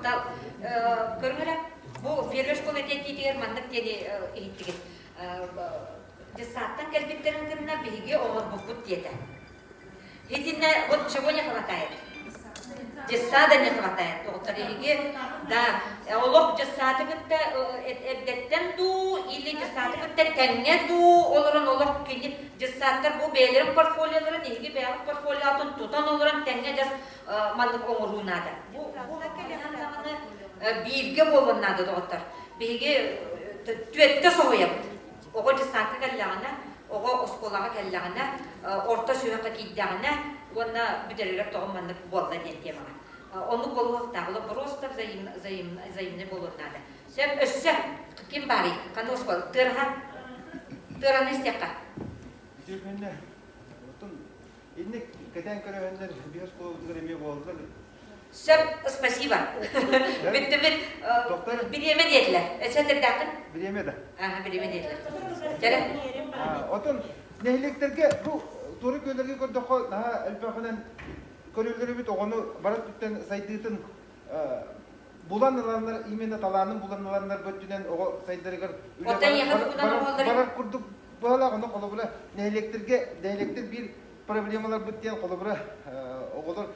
мақтал. Көрмелі, бұл фермер школы етететігер мандық дені еттігер. Десаттан кәлбеттерін кіріне бігі оғыр бұқпұт деді. Хетіне, вот чего не хватает? Десада не хватает. Да, олох десады бітті әбдеттен ду, или десады бітті тәңе ду, оларын олох кені десаттар бұл бәйлерін портфолияларын, еге бәйлік портфолияларын тұтан оларын тәңе жас мандық оңыруынады. Бұл бірге болғанады доғыттар. Біге түетті соғыябыды. Оғы десаты кәллағына, оғы осколаға кәллағына, орта сүйіққа кейдіғына, оны бүдерелер тоғын мандық болға дентемаға. Onu bolluq dağılı просто взаимный болуынады. Sen össe kim bari? Kanı oskol tırhanı isteyakka. Güzel otun innek keten köröğünler bir oskol ödüreme boldular. Sen spasiba. Bitti bir yeme dediler. Sen de dakın? Bir yeme de. Aha bir yeme dediler. Jere? Otun nehliklerge bu doğru köylerge gördük daha elbaqadan körülleri bit onu barat tütten saydıtın bulanlarlar imene talanın bulanlarlar götünen o saydılar barat kurduk böyle onu kolubula nehliklerge nehlikler bir problemalar bittiyen kolubula o kadar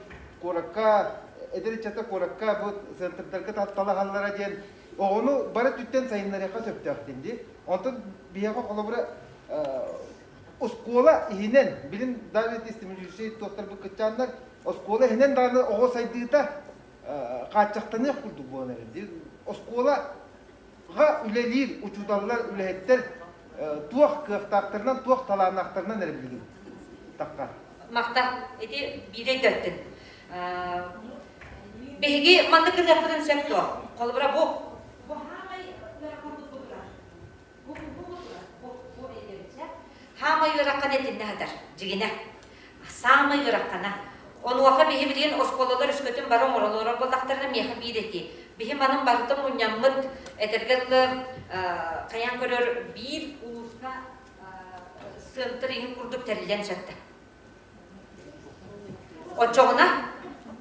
korakka ederi çata korakka bu sentrlerge talahallara diyen onu barat tütten sayınlara kasıp taktindi ondan bir yaka kolubula oskola ihinen bilim davet istemli şey doktor bu kaçanlar oskola ihinen daha o saydıda kaçaktan ne kurdu bu anları oskola ga ülelir uçudallar ülehetler tuğ kıhtaklarından tuğ talanaklarından ne bilgin takka makta edi bire döttün begi mandıkın yapıdın septo kolbura bu Hama yürəkkan etin nədir? Cigine. Sama yürəkkana. Onu vaqa bihi bilgin oskolalar üskütün barım oralara bolaqtarına mehi bir eti. Bihi manın barıtım unyamıd etergirli kayan körür bir ulusqa sığıntırını kurduk terilen çattı.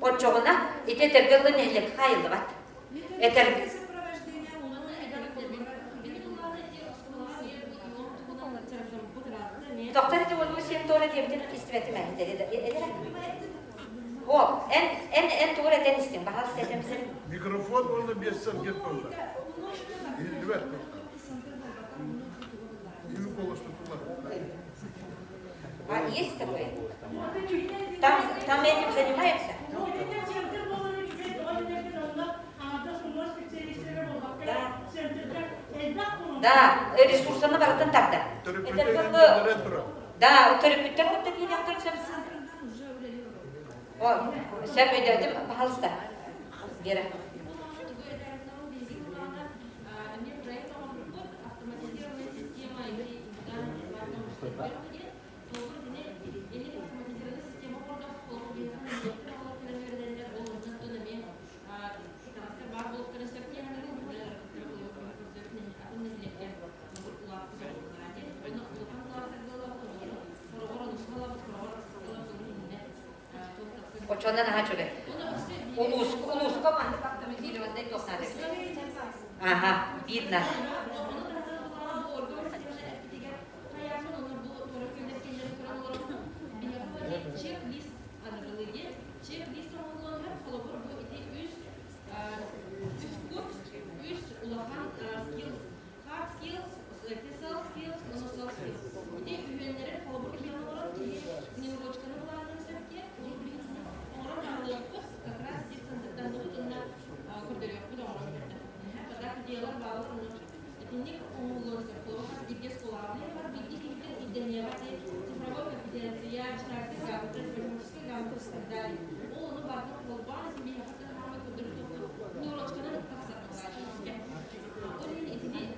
Oçoğuna eti etergirli nehlik hayıldı bat. Doktor eti olma sen doğru diyebilirim istivetim ben dedi. O en doğru eten istim. Bahal istedim senin. Mikrofon orada bir ses gitmedi. Evet. Yeni konuştular. А есть такое? Там этим занимаются? Да, ресурсlarını baratın tarda. Да, терапевттер вот такие некоторые sen. O, sen ödedim, pahalısta. Geri. Oçondan daha çok. Ulus komanda optimizировать yok надо. Ага, видно.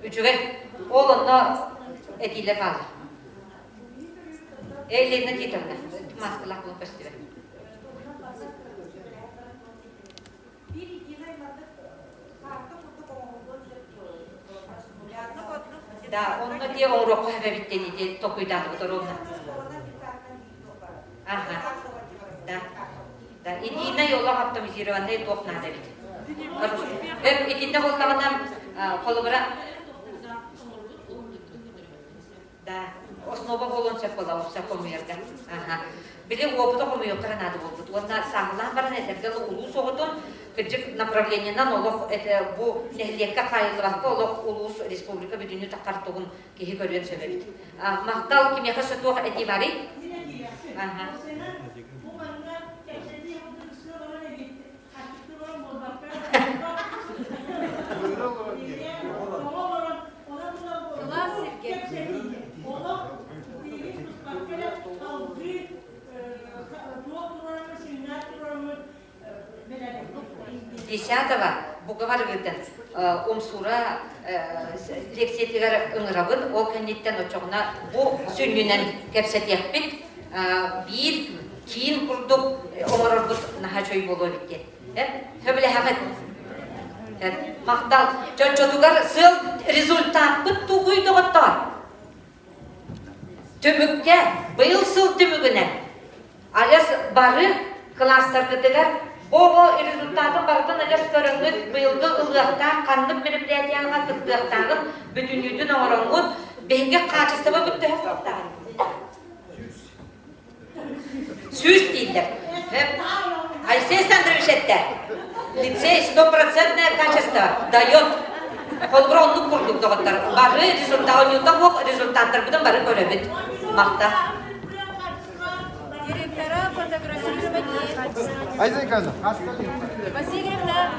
Üçüge oğlunla etiyle kalır. Ellerine titrene. Maskıla kılıp üstüne. Да, он на те уроки хавевиттени де токуйдаты буторовна. Ага. Да. Да, идейно yolla оптимизированный ток надо ведь. Hep ikinde boltağından kolubura da основа болонча кола уса комуерга. Ага. Биле опыта комуер надо болбут. Онда сагылан баран этерге улус оготон кыжык направлениянан олох это бу нехлекка кайылгакка олох улус республика бүдүнү такартугун кихи көрүн сөбөбүт. Мактал кимека сөтөк этибари. Ага. Десятого Бугаваргыдан Умсура лекциятыгар ыңырабын, ол кәнеттен очоғына бұ сүннінен кәпсәтекпет бір кейін құрдық оңырыр бұд наға жой болу біткен. Төбілі хақыт. Мақтал, жон-жодугар сыл результат бұд тұғыйды ғыттар. Төмікке, бұйыл сыл төмігінен. Алес бары кластардыдығар Бого результатын бардын әлес көріңгіт бұйылғы ұлғақтан, қандық мероприятияға тұттықтағын бүтінүйдің оңырыңғын бәңге қачыстығы бүтті өқтағын. Сүз дейдер. Алексей Александрович әтті. Лицей 100% качество дает. Қолбыра онлық құрдық доғыттар. Бары результаттар бұдан бары көребіт. Мақта. Директора фотографировать нет. Айзекана, Васильевна,